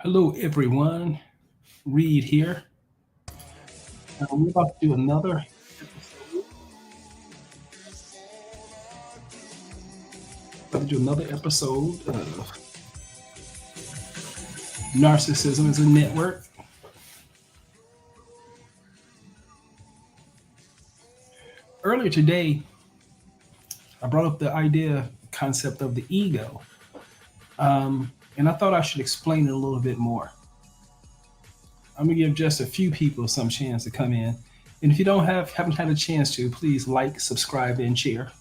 Hello, everyone. Reed here. We're about to do another episode. About to do another episode of Narcissism as a Network. Earlier today, I brought up the concept of the ego, and I thought I should explain it a little bit more. I'm gonna give just a few people some chance to come in, and if you haven't had a chance to, please like, subscribe, and share.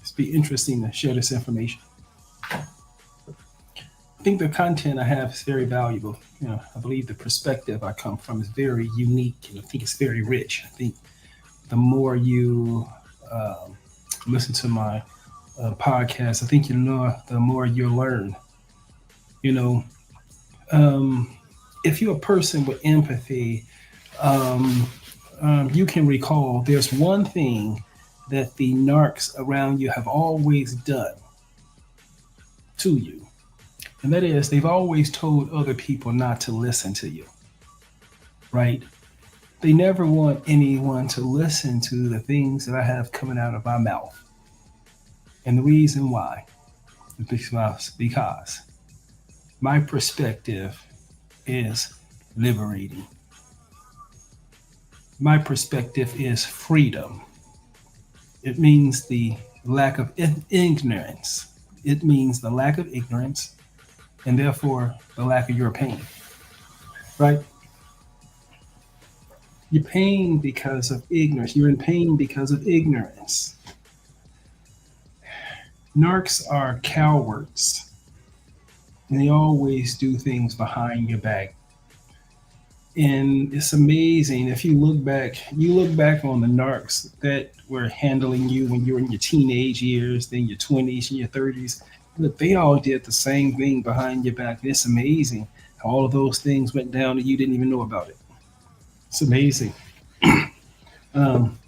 It's be interesting to share this information. I think the content I have is very valuable. I believe the perspective I come from is very unique, and I think it's very rich. I think the more you listen to my podcast, I think the more you'll learn. You know, if you're a person with empathy, you can recall there's one thing that the narcs around you have always done to you. And that is, they've always told other people not to listen to you, right? They never want anyone to listen to the things that I have coming out of my mouth. And the reason why is because my perspective is liberating. My perspective is freedom. It means the lack of ignorance. It means the lack of ignorance and therefore the lack of your pain, right? You're pain because of ignorance. You're in pain because of ignorance. Narcs are cowards, and they always do things behind your back. And it's amazing if you look back on the narcs that were handling you when you were in your teenage years, then your 20s and your 30s. Look, they all did the same thing behind your back. It's amazing how all of those things went down and you didn't even know about it. It's amazing. um,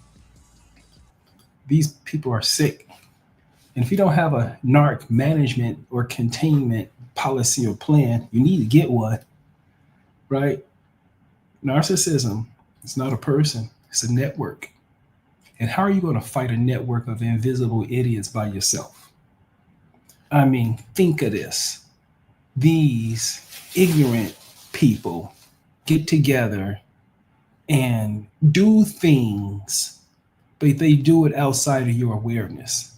these people are sick. And if you don't have a narc management or containment policy or plan, you need to get one, right? Narcissism is not a person, it's a network. And how are you going to fight a network of invisible idiots by yourself? I mean, think of this. These ignorant people get together and do things, but they do it outside of your awareness.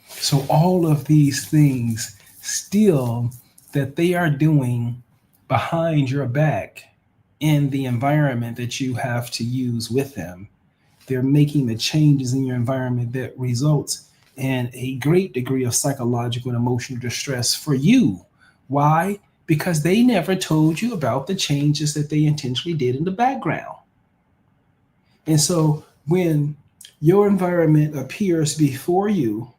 So all of these things still that they are doing behind your back in the environment that you have to use with them, they're making the changes in your environment that results in a great degree of psychological and emotional distress for you. Why? Because they never told you about the changes that they intentionally did in the background. And so when your environment appears before you,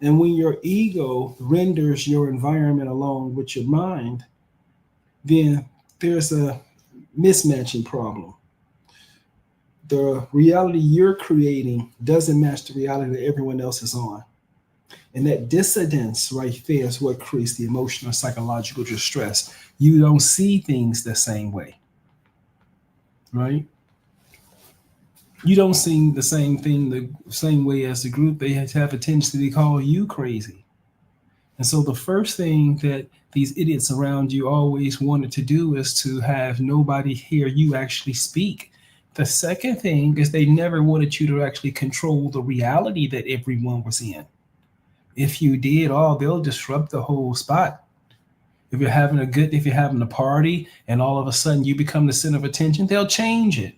and when your ego renders your environment along with your mind, then there's a mismatching problem. The reality you're creating doesn't match the reality that everyone else is on. And that dissidence right there is what creates the emotional and psychological distress. You don't see things the same way, right? You don't see the same thing the same way as the group. They have a tendency to call you crazy. And so the first thing that these idiots around you always wanted to do is to have nobody hear you actually speak. The second thing is they never wanted you to actually control the reality that everyone was in. If you did, they'll disrupt the whole spot. If you're having a party and all of a sudden you become the center of attention, they'll change it.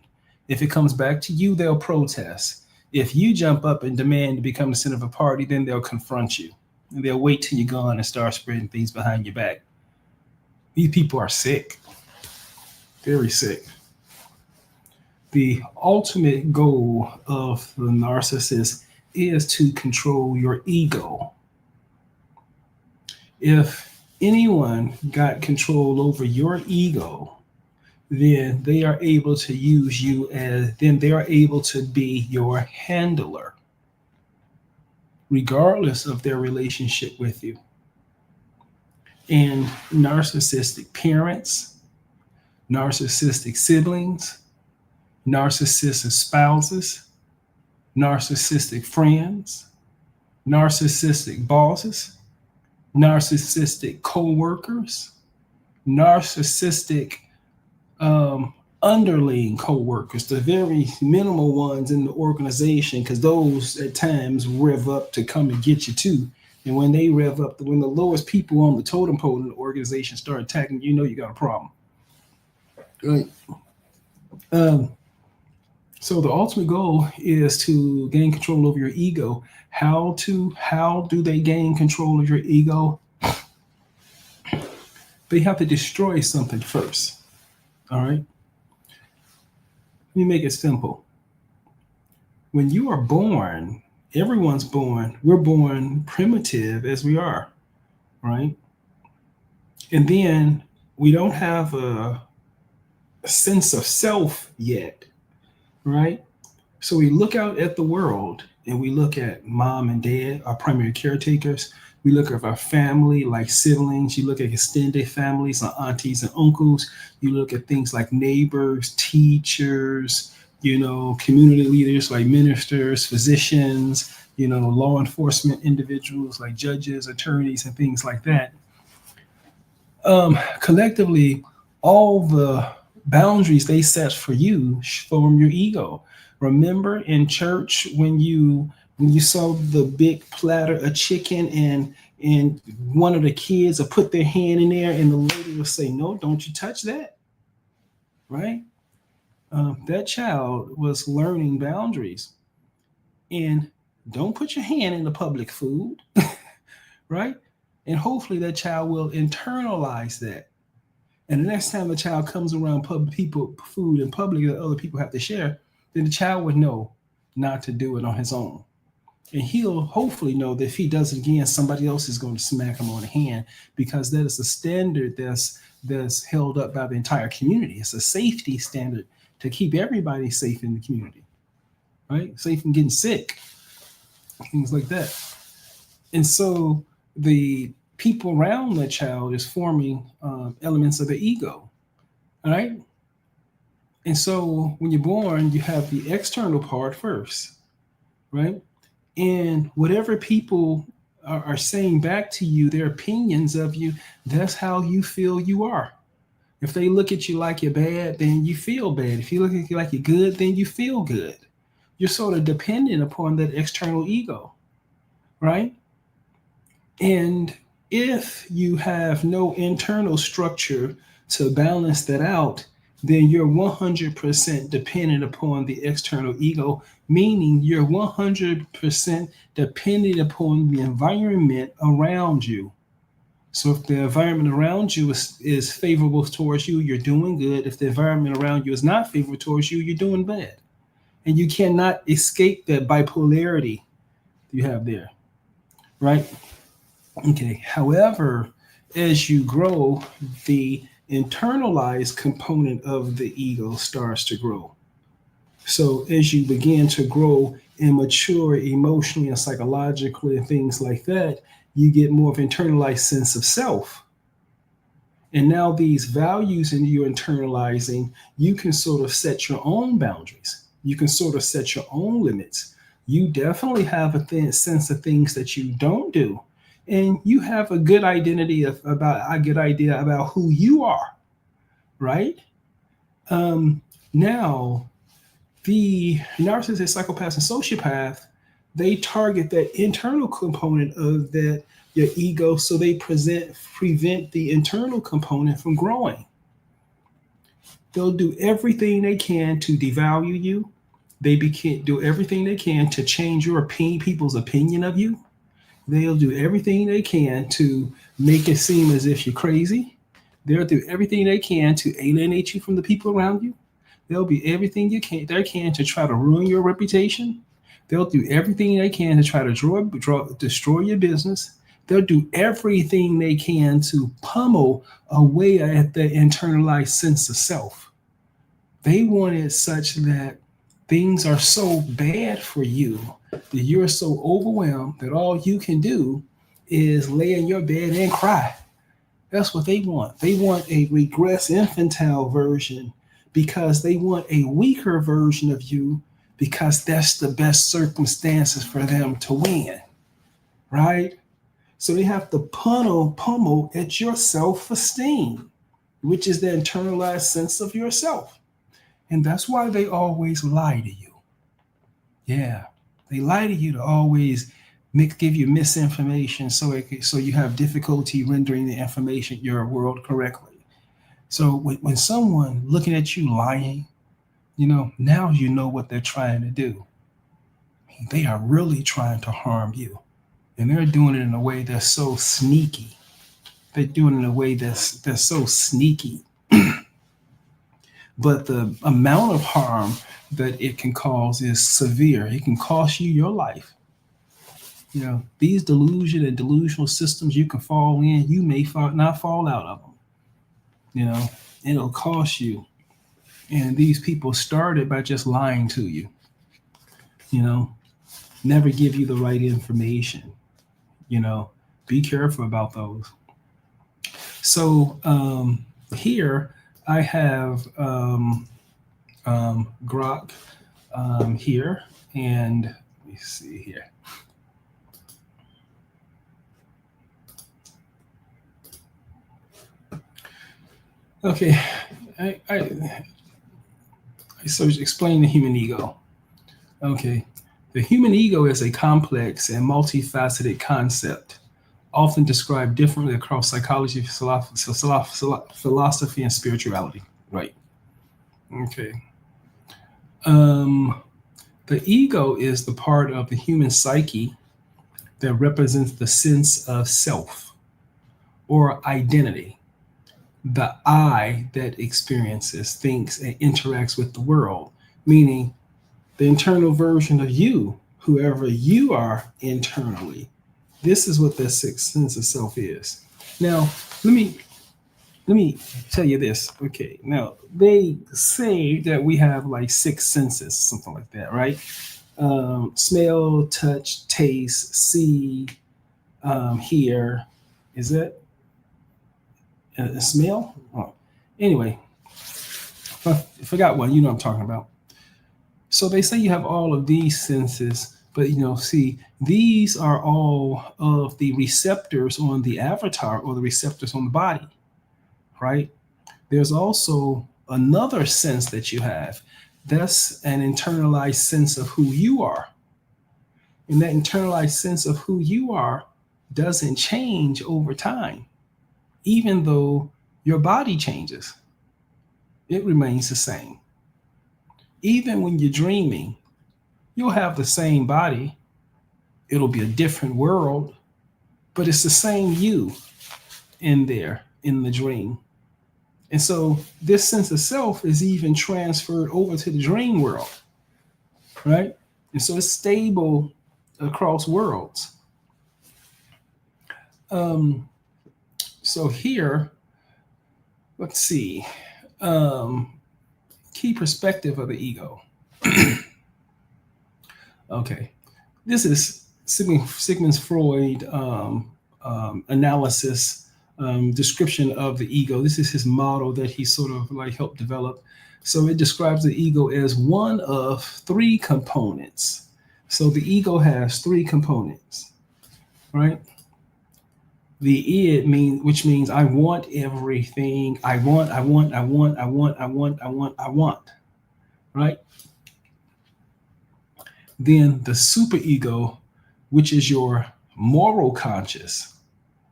If it comes back to you, they'll protest. If you jump up and demand to become the center of a party, then they'll confront you. And they'll wait till you're gone and start spreading things behind your back. These people are sick. Very sick. The ultimate goal of the narcissist is to control your ego. If anyone got control over your ego, then they are able to use you then they are able to be your handler, regardless of their relationship with you. and narcissistic parents, narcissistic siblings, narcissistic spouses, narcissistic friends, narcissistic bosses, narcissistic co-workers, narcissistic underling co-workers, the very minimal ones in the organization, because those at times rev up to come and get you too. And when they rev up, when the lowest people on the totem pole in the organization start attacking, you know you got a problem. Right. So the ultimate goal is to gain control over your ego. How do they gain control of your ego? They have to destroy something first. All right. Let me make it simple. When you are born, everyone's born, we're born primitive as we are, right? And then we don't have a sense of self yet, right? So we look out at the world and we look at mom and dad, our primary caretakers. We look at our family, like siblings. You look at extended families, like aunties and uncles. You look at things like neighbors, teachers, community leaders like ministers, physicians, law enforcement individuals like judges, attorneys, and things like that. Collectively, all the boundaries they set for you form your ego. Remember in church when you saw the big platter of chicken and one of the kids would put their hand in there and the lady would say, "No, don't you touch that," right? That child was learning boundaries. And don't put your hand in the public food, right? And hopefully that child will internalize that. And the next time the child comes around food in public that other people have to share, then the child would know not to do it on his own. And he'll hopefully know that if he does it again, somebody else is going to smack him on the hand, because that is a standard that's held up by the entire community. It's a safety standard to keep everybody safe in the community, right? Safe from getting sick, things like that. And so the people around the child is forming elements of the ego, all right? And so when you're born, you have the external part first, right? And whatever people are saying back to you, their opinions of you, that's how you feel you are. If they look at you like you're bad, then you feel bad. If you look at you like you're good, then you feel good. You're sort of dependent upon that external ego, right? And if you have no internal structure to balance that out, then you're 100% dependent upon the external ego, meaning you're 100% dependent upon the environment around you. So if the environment around you is favorable towards you, you're doing good. If the environment around you is not favorable towards you, you're doing bad. And you cannot escape that bipolarity you have there, right? Okay. However, as you grow, the internalized component of the ego starts to grow. So as you begin to grow and mature emotionally and psychologically and things like that, you get more of an internalized sense of self. And now these values in you internalizing, you can sort of set your own boundaries. You can sort of set your own limits. You definitely have a sense of things that you don't do. And you have a good idea about who you are, right? Now, the narcissist, psychopath, and sociopath, they target that internal component of that your ego, so they prevent the internal component from growing. They'll do everything they can to devalue you. They do everything they can to change people's opinion of you. They'll do everything they can to make it seem as if you're crazy. They'll do everything they can to alienate you from the people around you. They'll do everything they can to try to ruin your reputation. They'll do everything they can to try to destroy your business. They'll do everything they can to pummel away at the internalized sense of self. They want it such that things are so bad for you that you're so overwhelmed that all you can do is lay in your bed and cry. That's what they want. They want a regress infantile version because they want a weaker version of you because that's the best circumstances for them to win, right? So they have to pummel at your self-esteem, which is the internalized sense of yourself. And that's why they always lie to you. Yeah, they lie to you to always give you misinformation so you have difficulty rendering the information your world correctly. So when someone looking at you lying, now you know what they're trying to do. They are really trying to harm you. And they're doing it in a way that's so sneaky. They're doing it in a way that's so sneaky. But the amount of harm that it can cause is severe. It can cost you your life. These delusion and delusional systems you can fall in, you may not fall out of them. It'll cost you. And these people started by just lying to you. Never give you the right information. Be careful about those. So here I have Grok here, and let me see here. Okay, I explain the human ego. Okay, the human ego is a complex and multifaceted concept, often described differently across psychology, philosophy, and spirituality. Right. Okay. The ego is the part of the human psyche that represents the sense of self or identity. The I that experiences, thinks, and interacts with the world, meaning the internal version of you, whoever you are internally. This is what the sixth sense of self is. Now, let me tell you this. Okay, now they say that we have like six senses, something like that, right? Smell, touch, taste, see, hear. Is that smell? Oh. Anyway, I forgot one. You know what I'm talking about. So they say you have all of these senses, but see, these are all of the receptors on the avatar or the receptors on the body, right? There's also another sense that you have. That's an internalized sense of who you are. And that internalized sense of who you are doesn't change over time. Even though your body changes, it remains the same. Even when you're dreaming, you'll have the same body. It'll be a different world, but it's the same you in there in the dream. And so this sense of self is even transferred over to the dream world, right? And so it's stable across worlds. So here, let's see, key perspective of the ego. Okay, this is Sigmund Freud analysis, description of the ego. This is his model that he sort of like helped develop. So it describes the ego as one of three components. So the ego has three components, right? The id which means I want everything. I want, right? Then the superego, which is your moral conscious,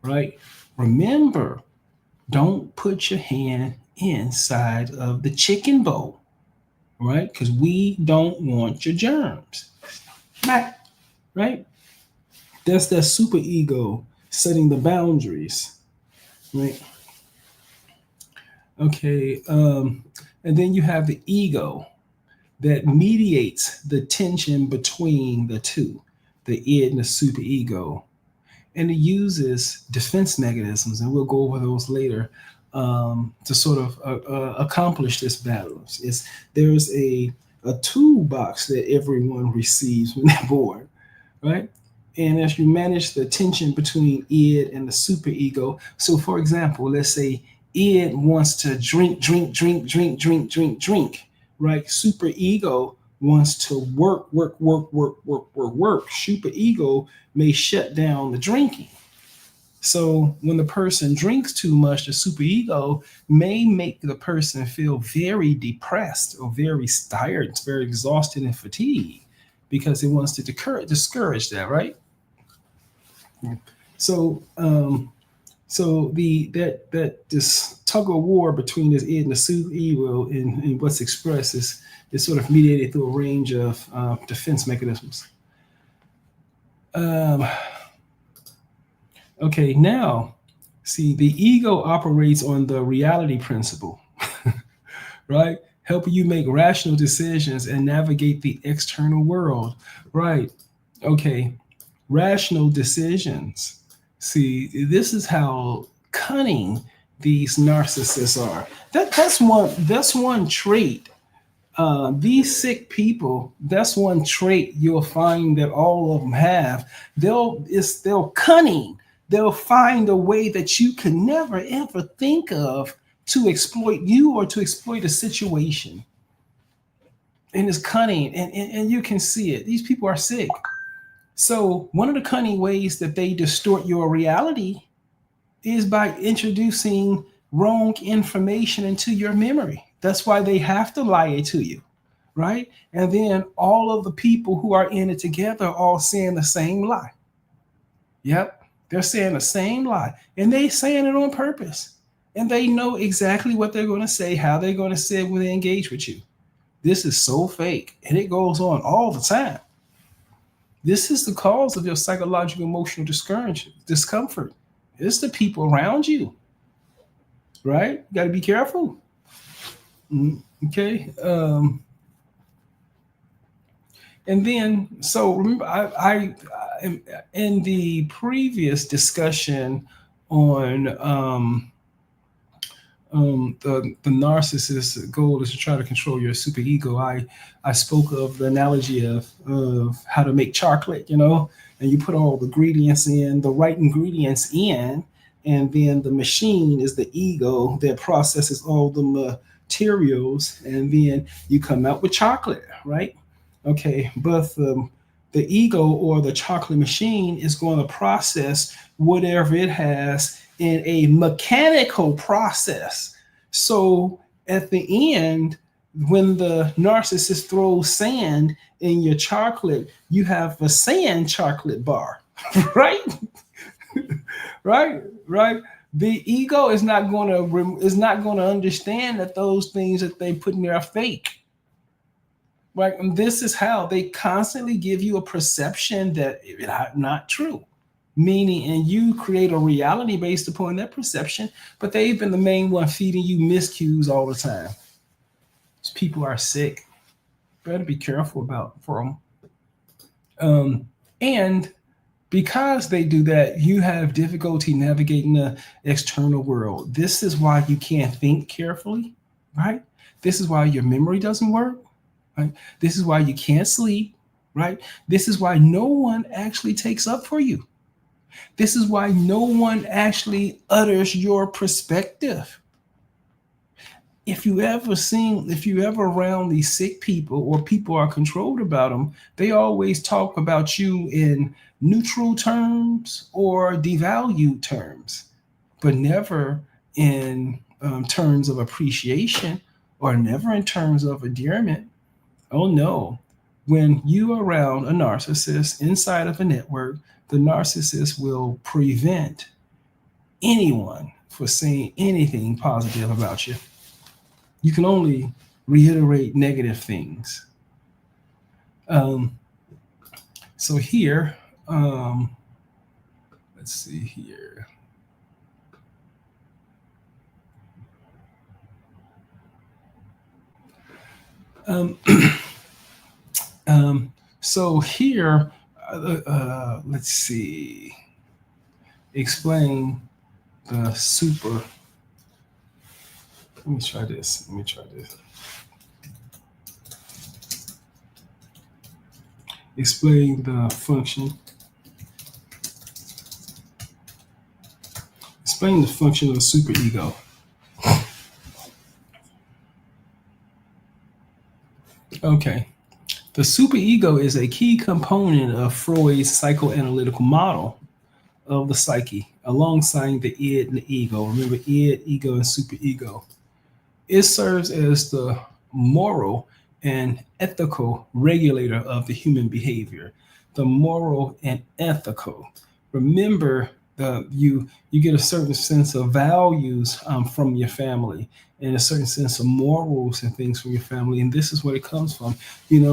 right? Remember, don't put your hand inside of the chicken bowl, right? Because we don't want your germs, right? That's that superego setting the boundaries, right? Okay, and then you have the ego that mediates the tension between the two, the id and the superego. And it uses defense mechanisms, and we'll go over those later, to sort of accomplish this balance. There's a toolbox that everyone receives when they're born, right? And as you manage the tension between id and the superego, so for example, let's say id wants to drink, right? Superego wants to work. Superego may shut down the drinking. So when the person drinks too much, the superego may make the person feel very depressed or very tired, very exhausted and fatigued because it wants to discourage that, right? So this tug of war between this id and the superego and what's expressed is sort of mediated through a range of defense mechanisms. Okay, now, see, the ego operates on the reality principle, right? Helping you make rational decisions and navigate the external world, right? Okay, rational decisions. See, this is how cunning these narcissists are. That's one trait. These sick people, that's one trait you'll find that all of them have. They'll cunning. They'll find a way that you can never ever think of to exploit you or to exploit a situation. And it's cunning, and you can see it. These people are sick. So one of the cunning ways that they distort your reality is by introducing wrong information into your memory. That's why they have to lie it to you, right? And then all of the people who are in it together are all saying the same lie. Yep, they're saying the same lie, and they're saying it on purpose. And they know exactly what they're going to say, how they're going to say it when they engage with you. This is so fake, and it goes on all the time. This is the cause of your psychological emotional discomfort. It's the people around you, right? You got to be careful. Okay. And then, so remember, I in the previous discussion on the narcissist's goal is to try to control your superego. I spoke of the analogy of how to make chocolate, and you put all the right ingredients in, and then the machine is the ego that processes all the materials, and then you come out with chocolate, right? Okay, but the ego or the chocolate machine is going to process whatever it has in a mechanical process. So at the end, when the narcissist throws sand in your chocolate, you have a sand chocolate bar, right? right. The ego is not going to understand that those things that they put in there are fake. Right, and this is how they constantly give you a perception that it's not true. Meaning, and you create a reality based upon that perception, but they've been the main one feeding you miscues all the time. These people are sick. Better be careful for them. And because they do that, you have difficulty navigating the external world. This is why you can't think carefully, right? This is why your memory doesn't work. Right? This is why you can't sleep, right? This is why no one actually takes up for you. This is why no one actually utters your perspective. If you ever around these sick people or people are controlled about them, they always talk about you in neutral terms or devalued terms, but never in terms of appreciation or never in terms of endearment. Oh no, when you are around a narcissist inside of a network, the narcissist will prevent anyone from saying anything positive about you. You can only reiterate negative things. So here, let's see here. So here, let's see. Explain the super. Let me try this. Explain the function explain the function of the superego. Okay. The superego is a key component of Freud's psychoanalytical model of the psyche, alongside the id and the ego. Remember, id, ego, and superego. It serves as the moral and ethical regulator of the human behavior. The moral and ethical. Remember, you get a certain sense of values from your family, and a certain sense of morals and things from your family, and this is where it comes from.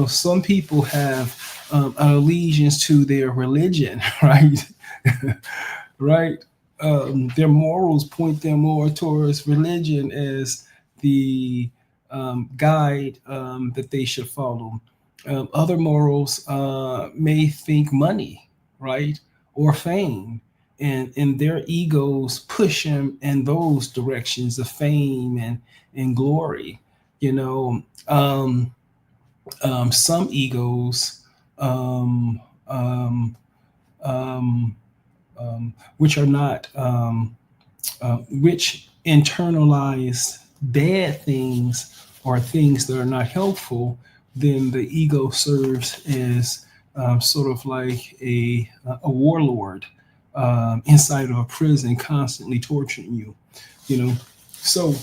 Some people have an allegiance to their religion, right? Right? Their morals point them more towards religion as the guide that they should follow. Other morals may think money, right, or fame, and their egos push them in those directions of fame and glory. You know, some egos, um, um, um, which are not, which internalize bad things or things that are not helpful, then the ego serves as sort of like a warlord inside of a prison, constantly torturing you. You know, so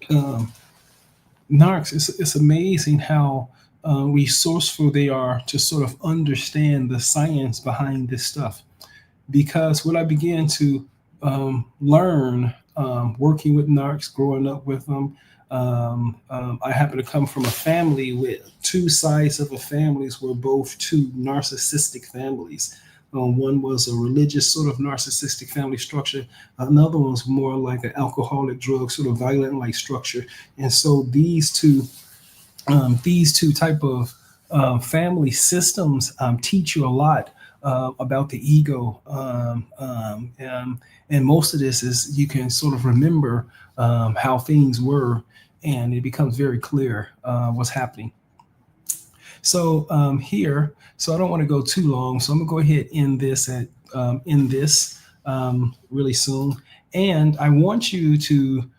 um, narcs, it's amazing how resourceful they are to sort of understand the science behind this stuff. Because what I began to learn working with narcs, growing up with them, I happen to come from a family with two sides of the families were both two narcissistic families. One was a religious sort of narcissistic family structure. Another one was more like an alcoholic, drug, sort of violent like structure. And so these two type of family systems teach you a lot about the ego, and most of this is you can sort of remember how things were, and it becomes very clear what's happening. So here, so I don't want to go too long, so I'm gonna go ahead and end this really soon, and I want you to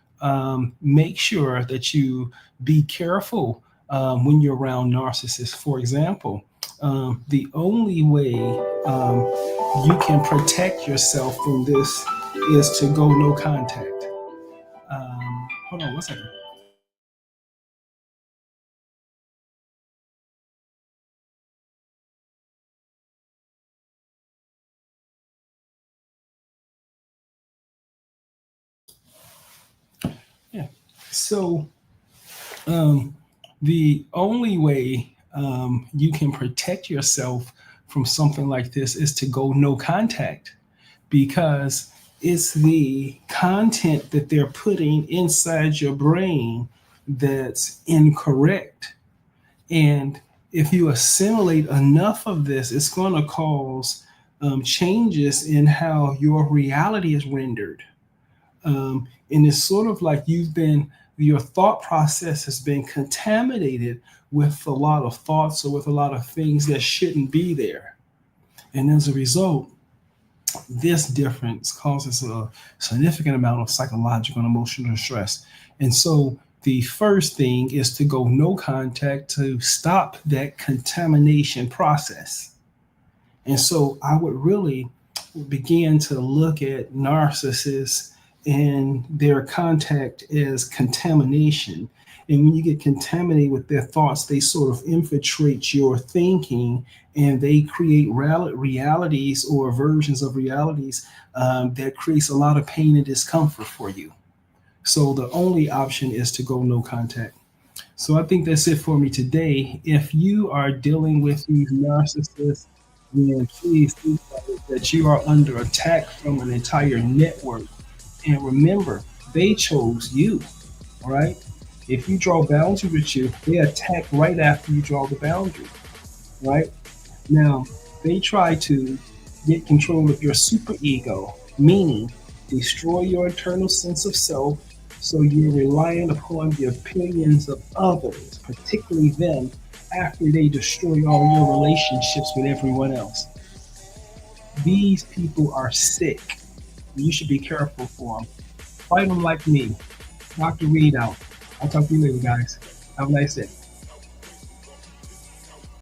make sure that you be careful when you're around narcissists. For example, the only way you can protect yourself from this is to go no contact. Hold on one second. Yeah. So um, the only way you can protect yourself from something like this is to go no contact, because it's the content that they're putting inside your brain that's incorrect. And if you assimilate enough of this, it's going to cause changes in how your reality is rendered. And it's sort of like your thought process has been contaminated with a lot of thoughts or with a lot of things that shouldn't be there. And as a result, this difference causes a significant amount of psychological and emotional stress. And so the first thing is to go no contact to stop that contamination process. And so I would really begin to look at narcissists and their contact as contamination. And when you get contaminated with their thoughts, they sort of infiltrate your thinking, and they create realities or versions of realities that creates a lot of pain and discomfort for you. So the only option is to go no contact. So I think that's it for me today. If you are dealing with these narcissists, then please think about it, that you are under attack from an entire network. And remember, they chose you, all right? If you draw boundaries with you, they attack right after you draw the boundary, right? Now, they try to get control of your superego, meaning destroy your internal sense of self, so you're relying upon the opinions of others, particularly them, after they destroy all your relationships with everyone else. These people are sick. You should be careful for them. Fight them like me. Dr. Reed out. I'll talk to you later, guys. Have a nice day.